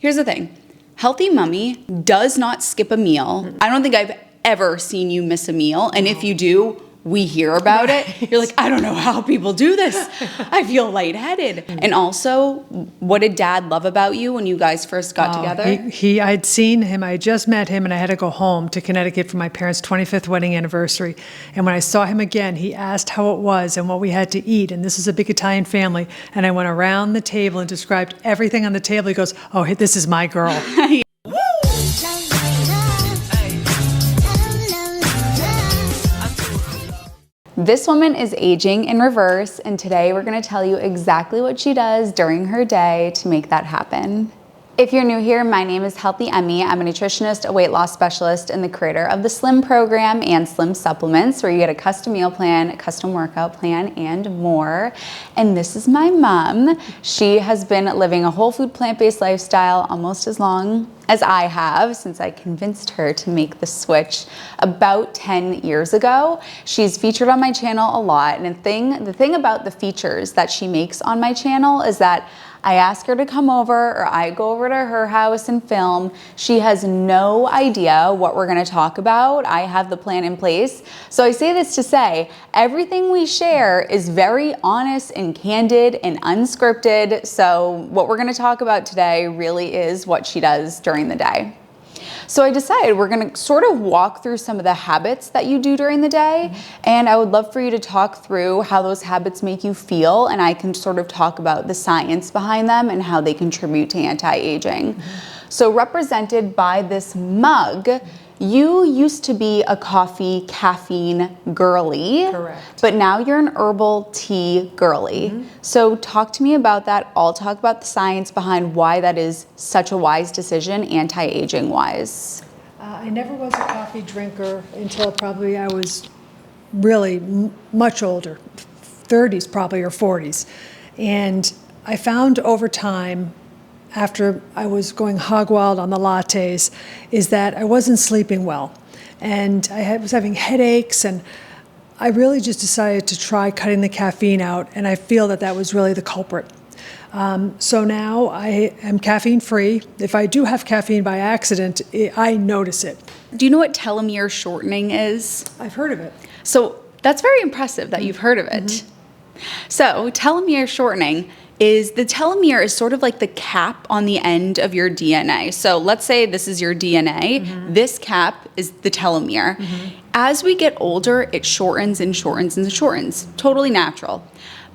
Here's the thing. Healthy Mummy does not skip a meal. I don't think I've ever seen you miss a meal. And if you do, we hear about it. You're like, I don't know how people do this. I feel lightheaded. And also, what did Dad love about you when you guys first got together? I'd seen him, I had just met him, and I had to go home to Connecticut for my parents' 25th wedding anniversary. And when I saw him again, he asked how it was and what we had to eat. And this is a big Italian family. And I went around the table and described everything on the table. He goes, oh, this is my girl. This woman is aging in reverse, and today we're going to tell you exactly what she does during her day to make that happen. If you're new here, my name is Healthy Emmie. I'm a nutritionist, a weight loss specialist, and the creator of the Slim program and Slim supplements, where you get a custom meal plan, a custom workout plan, and more. And this is my mom. She has been living a whole food, plant-based lifestyle almost as long as I have, since I convinced her to make the switch about 10 years ago. She's featured on my channel a lot, and the thing about the features that she makes on my channel is that I ask her to come over, or I go over to her house and film. She has no idea what we're gonna talk about. I have the plan in place. So I say this to say, everything we share is very honest and candid and unscripted. So what we're gonna talk about today really is what she does during the day. So I decided we're gonna sort of walk through some of the habits that you do during the day, and I would love for you to talk through how those habits make you feel, and I can sort of talk about the science behind them and how they contribute to anti-aging. So represented by this mug, you used to be a coffee caffeine girly. Correct. But now you're an herbal tea girly. So talk to me about that. I'll talk about the science behind why that is such a wise decision, anti-aging wise. I never was a coffee drinker until probably I was really much older, 30s probably, or 40s. And I found over time, after I was going hog wild on the lattes, is that I wasn't sleeping well. And I was having headaches, and I really just decided to try cutting the caffeine out, and I feel that that was really the culprit. So now I am caffeine free. If I do have caffeine by accident, I notice it. Do you know what telomere shortening is? I've heard of it. So that's very impressive that you've heard of it. So telomere shortening is, the telomere is sort of like the cap on the end of your DNA. So let's say this is your DNA. This cap is the telomere. As we get older, it shortens and shortens and shortens. Totally natural.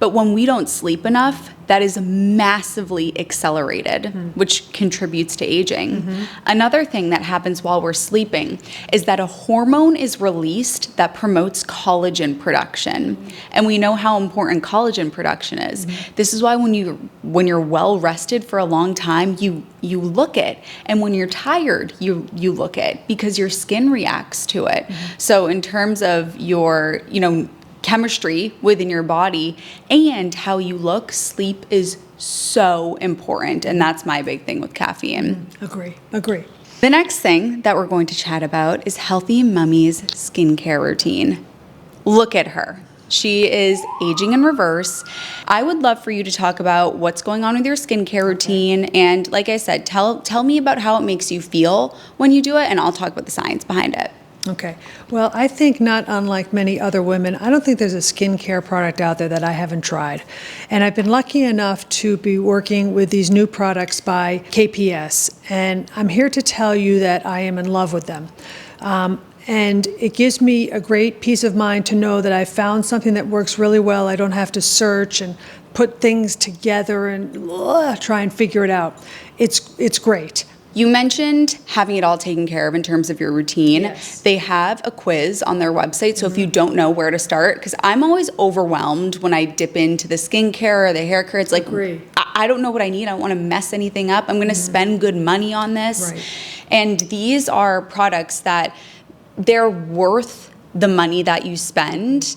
But when we don't sleep enough, that is massively accelerated, which contributes to aging. Another thing that happens while we're sleeping is that a hormone is released that promotes collagen production. And we know how important collagen production is. This is why when you're well rested for a long time, you look it. And when you're tired, you look it, because your skin reacts to it. So in terms of your, chemistry within your body and how you look, sleep is so important. And that's my big thing with caffeine. Agree. The next thing that we're going to chat about is Healthy Mummy's skincare routine. Look at her. She is aging in reverse. I would love for you to talk about what's going on with your skincare routine. And like I said, tell me about how it makes you feel when you do it, and I'll talk about the science behind it. Okay. Well, I think not unlike many other women, I don't think there's a skincare product out there that I haven't tried. And I've been lucky enough to be working with these new products by KPS. And I'm here to tell you that I am in love with them. And it gives me a great peace of mind to know that I found something that works really well. I don't have to search and put things together and try and figure it out. It's great. You mentioned having it all taken care of in terms of your routine. Yes. They have a quiz on their website, so if you don't know where to start, because I'm always overwhelmed when I dip into the skincare or the hair care. It's like, I don't know what I need. I don't want to mess anything up. I'm going to spend good money on this. Right. And these are products that they're worth the money that you spend.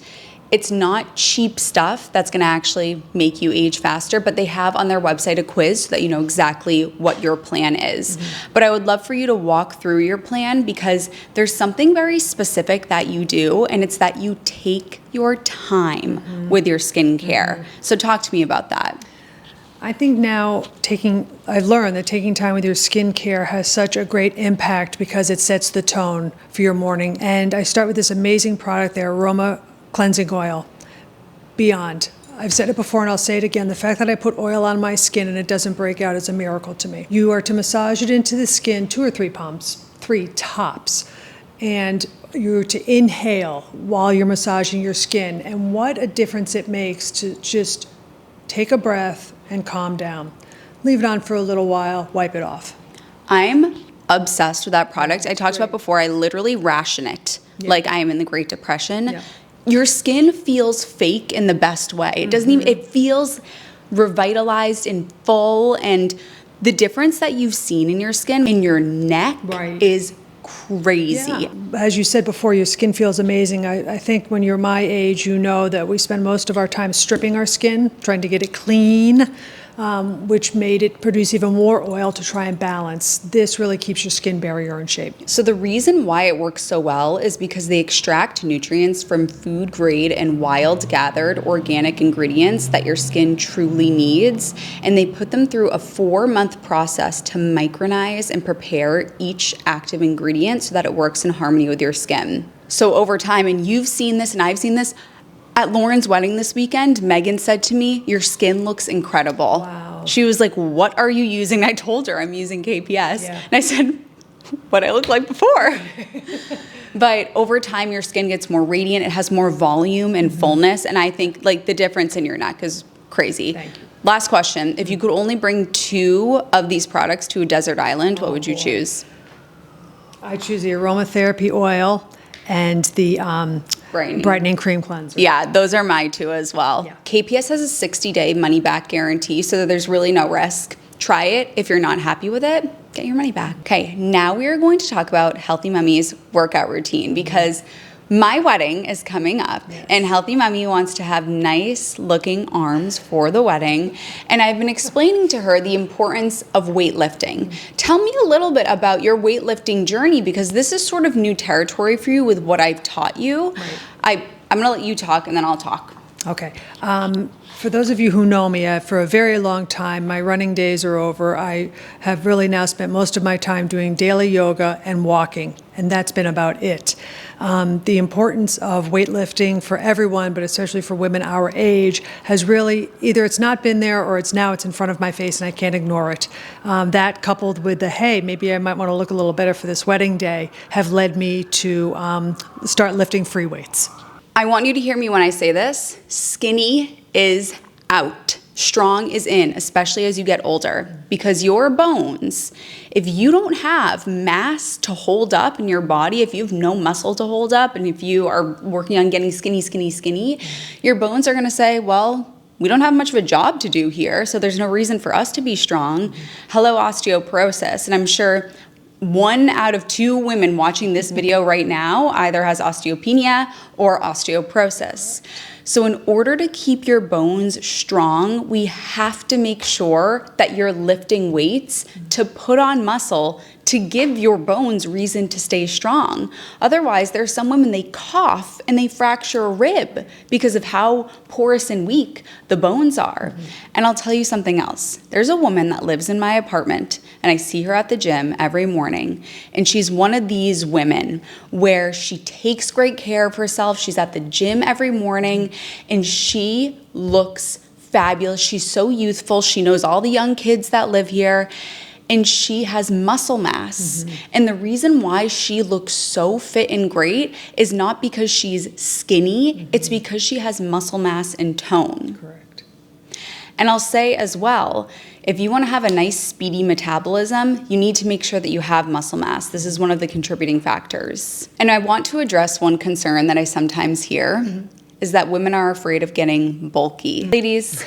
It's not cheap stuff that's going to actually make you age faster, but they have on their website a quiz so that you know exactly what your plan is. But I would love for you to walk through your plan, because there's something very specific that you do, and it's that you take your time with your skincare. So talk to me about that. I think now I've learned that taking time with your skincare has such a great impact because it sets the tone for your morning. And I start with this amazing product, their Aroma Cleansing Oil. Beyond. I've said it before and I'll say it again. The fact that I put oil on my skin and it doesn't break out is a miracle to me. You are to massage it into the skin 2 or 3 pumps, 3 tops. And you're to inhale while you're massaging your skin. And what a difference it makes to just take a breath and calm down. Leave it on for a little while, wipe it off. I'm obsessed with that product. I talked about before, I literally ration it like I am in the Great Depression. Yeah. Your skin feels fake in the best way. It doesn't even, it feels revitalized and full, and the difference that you've seen in your skin, in your neck, is crazy. Yeah. As you said before, your skin feels amazing. I think when you're my age, you know that we spend most of our time stripping our skin, trying to get it clean, which made it produce even more oil to try and balance. This really keeps your skin barrier in shape. So the reason why it works so well is because they extract nutrients from food grade and wild gathered organic ingredients that your skin truly needs, and they put them through a 4-month process to micronize and prepare each active ingredient so that it works in harmony with your skin. So over time, and you've seen this and I've seen this, at Lauren's wedding this weekend, Megan said to me, "Your skin looks incredible." Wow. She was like, "What are you using?" I told her I'm using KPS. Yeah. And I said, "What I looked like before." But over time, your skin gets more radiant. It has more volume and fullness. And I think like the difference in your neck is crazy. Thank you. Last question. If you could only bring 2 of these products to a desert island, what would you choose? I choose the aromatherapy oil and the brightening cream cleanser. Yeah, those are my 2 as well. Yeah. KPS has a 60-day money-back guarantee, so there's really no risk. Try it. If you're not happy with it, get your money back. Okay, now we are going to talk about Healthy Mummy's workout routine because my wedding is coming up, and Healthy Mummy wants to have nice looking arms for the wedding, and I've been explaining to her the importance of weightlifting. Tell me a little bit about your weightlifting journey because this is sort of new territory for you with what I've taught you. I'm gonna let you talk and then I'll talk. Okay. For those of you who know me, for a very long time, my running days are over. I have really now spent most of my time doing daily yoga and walking, and that's been about it. The importance of weightlifting for everyone, but especially for women our age, has really, either it's not been there or it's in front of my face and I can't ignore it. That coupled with the, hey, maybe I might want to look a little better for this wedding day, have led me to start lifting free weights. I want you to hear me when I say this. Skinny is out. Strong is in, especially as you get older. Because your bones, if you don't have mass to hold up in your body, if you have no muscle to hold up, and if you are working on getting skinny, your bones are going to say, well, we don't have much of a job to do here, so there's no reason for us to be strong. Hello, osteoporosis. And I'm sure 1 out of 2 women watching this video right now either has osteopenia or osteoporosis. So in order to keep your bones strong, we have to make sure that you're lifting weights to put on muscle to give your bones reason to stay strong. Otherwise, there's some women, they cough and they fracture a rib because of how porous and weak the bones are. And I'll tell you something else. There's a woman that lives in my apartment and I see her at the gym every morning. And she's one of these women where she takes great care of herself. She's at the gym every morning and she looks fabulous. She's so youthful. She knows all the young kids that live here. And she has muscle mass. And the reason why she looks so fit and great is not because she's skinny, it's because she has muscle mass and tone. Correct. And I'll say as well, if you want to have a nice speedy metabolism, you need to make sure that you have muscle mass. This is one of the contributing factors. And I want to address one concern that I sometimes hear, is that women are afraid of getting bulky. Ladies,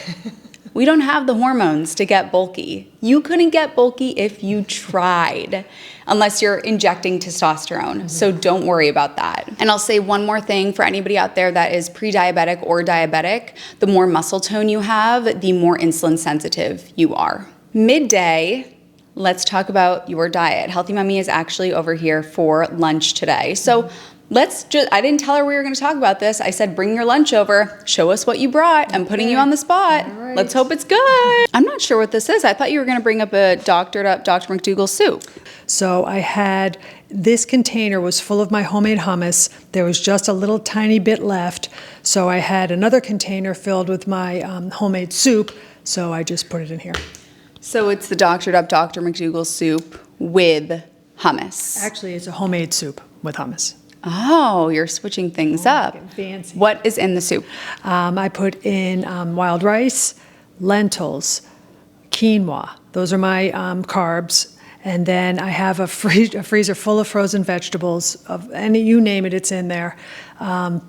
we don't have the hormones to get bulky. You couldn't get bulky if you tried, unless you're injecting testosterone. So don't worry about that. And I'll say one more thing for anybody out there that is pre-diabetic or diabetic, the more muscle tone you have, the more insulin sensitive you are. Midday, let's talk about your diet. Healthy Mummy is actually over here for lunch today. So I didn't tell her we were going to talk about this. I said, bring your lunch over. Show us what you brought. I'm putting you on the spot. All right. Let's hope it's good. I'm not sure what this is. I thought you were going to bring up a doctored up Dr. McDougall soup. So I had, this container was full of my homemade hummus. There was just a little tiny bit left. So I had another container filled with my homemade soup. So I just put it in here. So it's the doctored up Dr. McDougall soup with hummus. Actually, it's a homemade soup with hummus. Oh, you're switching things up. Getting fancy. What is in the soup? I put in wild rice, lentils, quinoa. Those are my carbs. And then I have a freezer full of frozen vegetables. Of any, you name it, it's in there.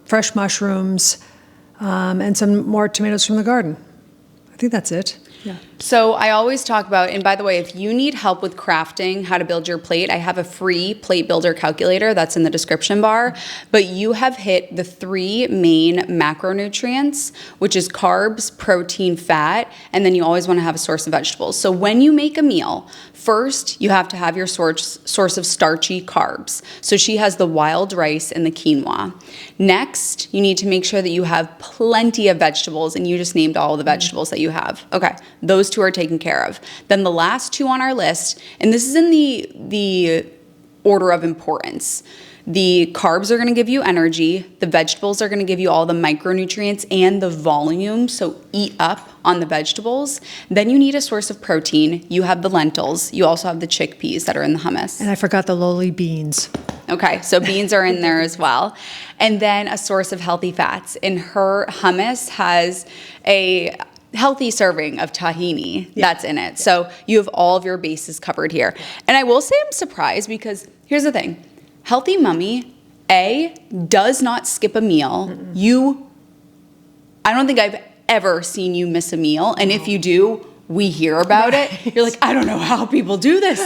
Fresh mushrooms, and some more tomatoes from the garden. I think that's it. Yeah. So I always talk about, and by the way, if you need help with crafting how to build your plate, I have a free plate builder calculator that's in the description bar. But you have hit the 3 main macronutrients, which is carbs, protein, fat, and then you always want to have a source of vegetables. So when you make a meal, first you have to have your source of starchy carbs. So she has the wild rice and the quinoa. Next, you need to make sure that you have plenty of vegetables, and you just named all the vegetables that you have. Okay. Those 2 are taken care of. Then the last 2 on our list, and this is in the order of importance. The carbs are going to give you energy. The vegetables are going to give you all the micronutrients and the volume, so eat up on the vegetables. Then you need a source of protein. You have the lentils. You also have the chickpeas that are in the hummus. And I forgot the lowly beans. Okay, so beans are in there as well. And then a source of healthy fats. And her hummus has a healthy serving of tahini that's in it. So you have all of your bases covered here. And I will say I'm surprised because here's the thing. Healthy Mummy, does not skip a meal. I don't think I've ever seen you miss a meal. And if you do, we hear about it. You're like, I don't know how people do this.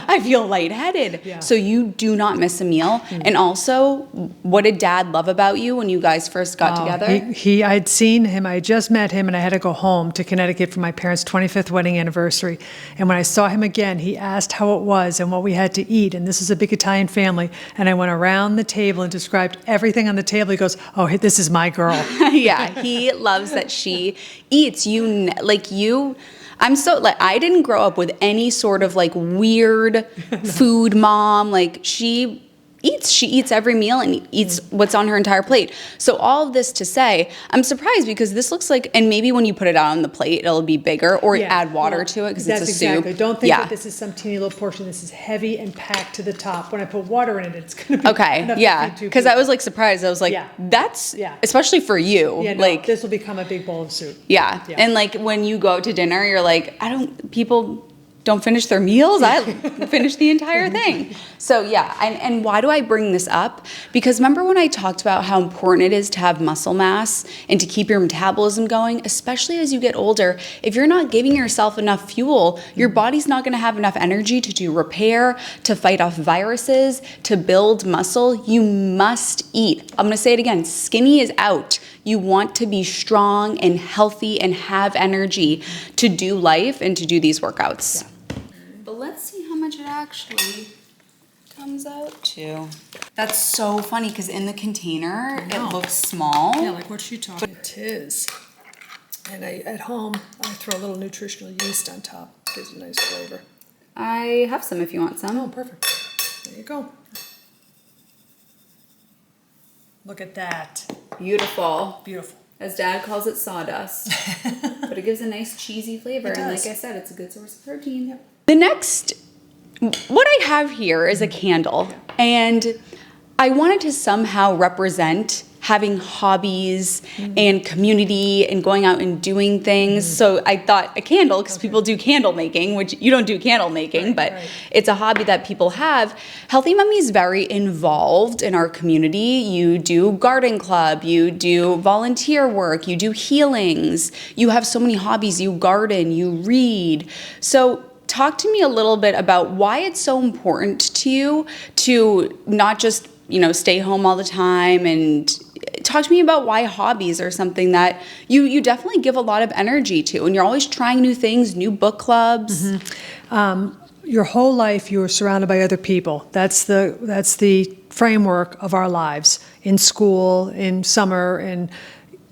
I feel lightheaded. Yeah. So you do not miss a meal. And also, what did Dad love about you when you guys first got together? I'd seen him, I had just met him, and I had to go home to Connecticut for my parents' 25th wedding anniversary. And when I saw him again, he asked how it was and what we had to eat. And this is a big Italian family. And I went around the table and described everything on the table. He goes, oh, this is my girl. Yeah, he loves that she eats. I'm so, I didn't grow up with any sort of weird food mom. She eats every meal and eats what's on her entire plate. So all of this to say, I'm surprised because this looks like, and maybe when you put it out on the plate, it'll be bigger, or add water to it because it's a soup. Exactly. Don't think that this is some teeny little portion. This is heavy and packed to the top. When I put water in it, it's going to be okay. Yeah, because I was surprised. I was like, that's especially for you. Yeah, no, this will become a big bowl of soup. Yeah, and when you go to dinner, you're like, people don't finish their meals. I finish the entire thing. So yeah, and why do I bring this up? Because remember when I talked about how important it is to have muscle mass and to keep your metabolism going, especially as you get older. If you're not giving yourself enough fuel, your body's not gonna have enough energy to do repair, to fight off viruses, to build muscle. You must eat. I'm gonna say it again, skinny is out. You want to be strong and healthy and have energy to do life and to do these workouts. Yeah. But let's see how much it actually comes out to. That's so funny because in the container, it looks small. Yeah, like what she talking about. It is. And at home, I throw a little nutritional yeast on top. Gives a nice flavor. I have some if you want some. Oh, perfect. There you go. Look at that. Beautiful. Beautiful. As Dad calls it, sawdust. But it gives a nice cheesy flavor. It does. And like I said, it's a good source of protein. Yep. The next, what I have here is a candle. And I wanted to somehow represent having hobbies and community and going out and doing things. So I thought a candle, because people do candle making, which you don't do candle making, but it's a hobby that people have. Healthy Mummy is very involved in our community. You do garden club, you do volunteer work, you do healings, you have so many hobbies, you garden, you read. So talk to me a little bit about why it's so important to you to not just, stay home all the time, and talk to me about why hobbies are something that you definitely give a lot of energy to, and you're always trying new things, new book clubs. Your whole life you are surrounded by other people. That's the framework of our lives in school, in summer, in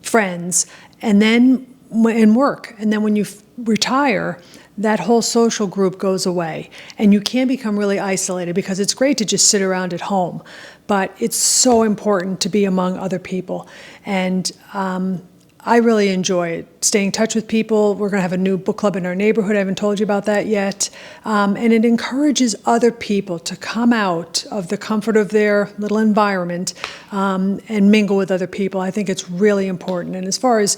friends, and then in work. And then when you retire, that whole social group goes away, and you can become really isolated because it's great to just sit around at home, but it's so important to be among other people. And I really enjoy it, staying in touch with people. We're going to have a new book club in our neighborhood. I haven't told you about that yet. And it encourages other people to come out of the comfort of their little environment and mingle with other people. I think it's really important. And as far as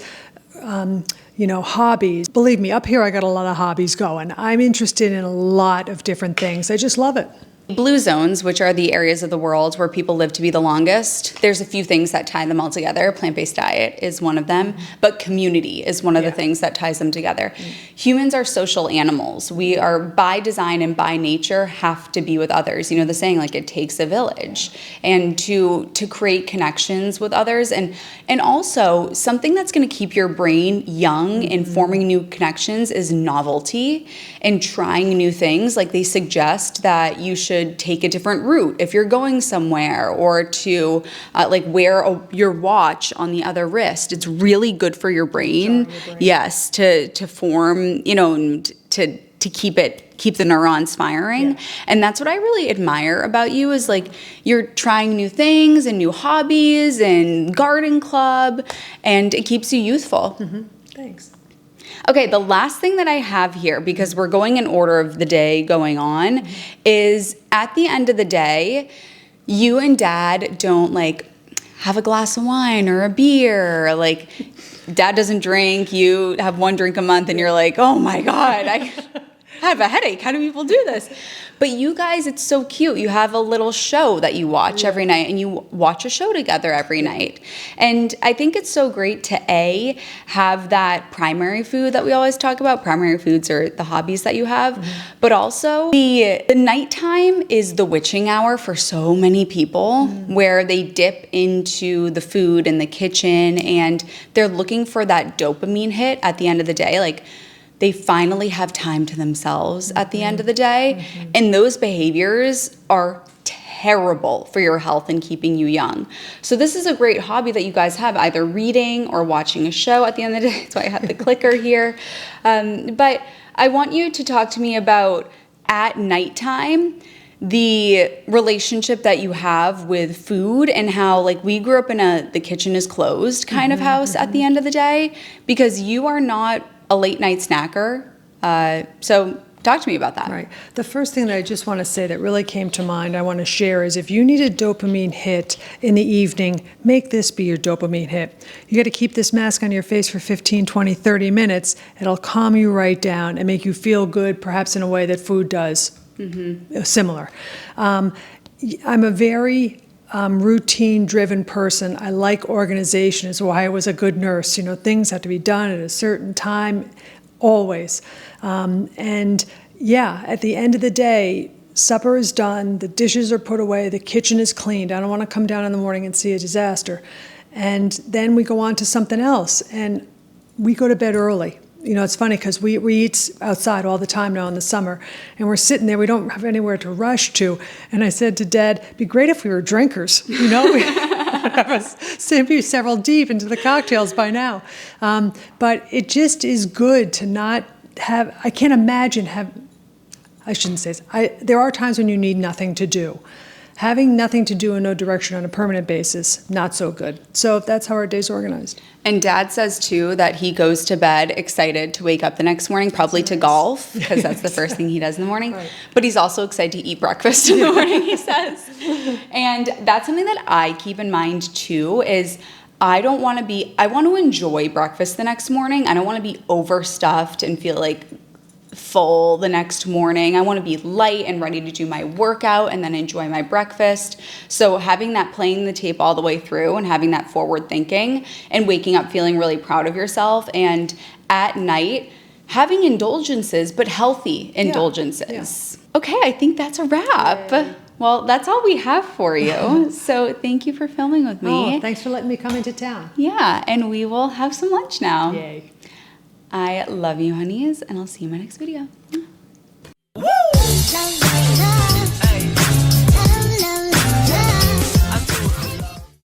hobbies, believe me, up here I got a lot of hobbies going. I'm interested in a lot of different things. I just love it. Blue zones, which are the areas of the world where people live to be the longest, there's a few things that tie them all together. Plant-based diet is one of them, but community is one of the things that ties them together. Humans are social animals. We are, by design and by nature, have to be with others. You know the saying, like, it takes a village. And to create connections with others, and also something that's going to keep your brain young and forming new connections is novelty and trying new things. Like, they suggest that you should take a different route if you're going somewhere, or to wear your watch on the other wrist. It's really good for your brain. Yes, to form, and to keep the neurons firing. Yeah. And that's what I really admire about you, is like, you're trying new things and new hobbies and garden club, and it keeps you youthful. Thanks. Okay, the last thing that I have here, because we're going in order of the day going on, is at the end of the day, you and Dad don't have a glass of wine or a beer. Like, Dad doesn't drink, you have one drink a month, and you're like, oh my God, I have a headache. How do people do this? But you guys, it's so cute. You have a little show that you watch every night, and you watch a show together every night. And I think it's so great to have that primary food that we always talk about. Primary foods are the hobbies that you have, but also the nighttime is the witching hour for so many people, where they dip into the food in the kitchen, and they're looking for that dopamine hit at the end of the day. Like, they finally have time to themselves at the end of the day. And those behaviors are terrible for your health and keeping you young. So this is a great hobby that you guys have, either reading or watching a show at the end of the day. That's why I have the clicker here. But I want you to talk to me about, at nighttime, the relationship that you have with food, and how, we grew up in the kitchen is closed kind of house at the end of the day, because you are not a late night snacker. So talk to me about that. Right. The first thing that I just want to say that really came to mind, I want to share, is if you need a dopamine hit in the evening, make this be your dopamine hit. You got to keep this mask on your face for 15, 20, 30 minutes. It'll calm you right down and make you feel good, perhaps in a way that food does. Similar. I'm a very routine-driven person. I like organization. Is why I was a good nurse. Things have to be done at a certain time, always. And at the end of the day, supper is done, the dishes are put away, the kitchen is cleaned. I don't want to come down in the morning and see a disaster. And then we go on to something else, and we go to bed early. It's funny because we eat outside all the time now in the summer, and we're sitting there, we don't have anywhere to rush to. And I said to Dad, it'd be great if we were drinkers, we be several deep into the cocktails by now. But it just is good to not have, I can't imagine I shouldn't say this, there are times when you need nothing to do. Having nothing to do and no direction on a permanent basis, not so good. So that's how our day's organized. And Dad says, too, that he goes to bed excited to wake up the next morning, probably to golf, because that's the first thing he does in the morning. Right. But he's also excited to eat breakfast in the morning, he says. And that's something that I keep in mind, too, is I want to enjoy breakfast the next morning. I don't want to be overstuffed and feel like full the next morning. I want to be light and ready to do my workout and then enjoy my breakfast. So having that, playing the tape all the way through, and having that forward thinking, and waking up feeling really proud of yourself, and at night having indulgences, but healthy indulgences. Yeah. Okay, I think that's a wrap. Yay. Well, that's all we have for you. So thank you for filming with me. Oh, thanks for letting me come into town. Yeah, and we will have some lunch now. Yay. I love you, honeys, and I'll see you in my next video.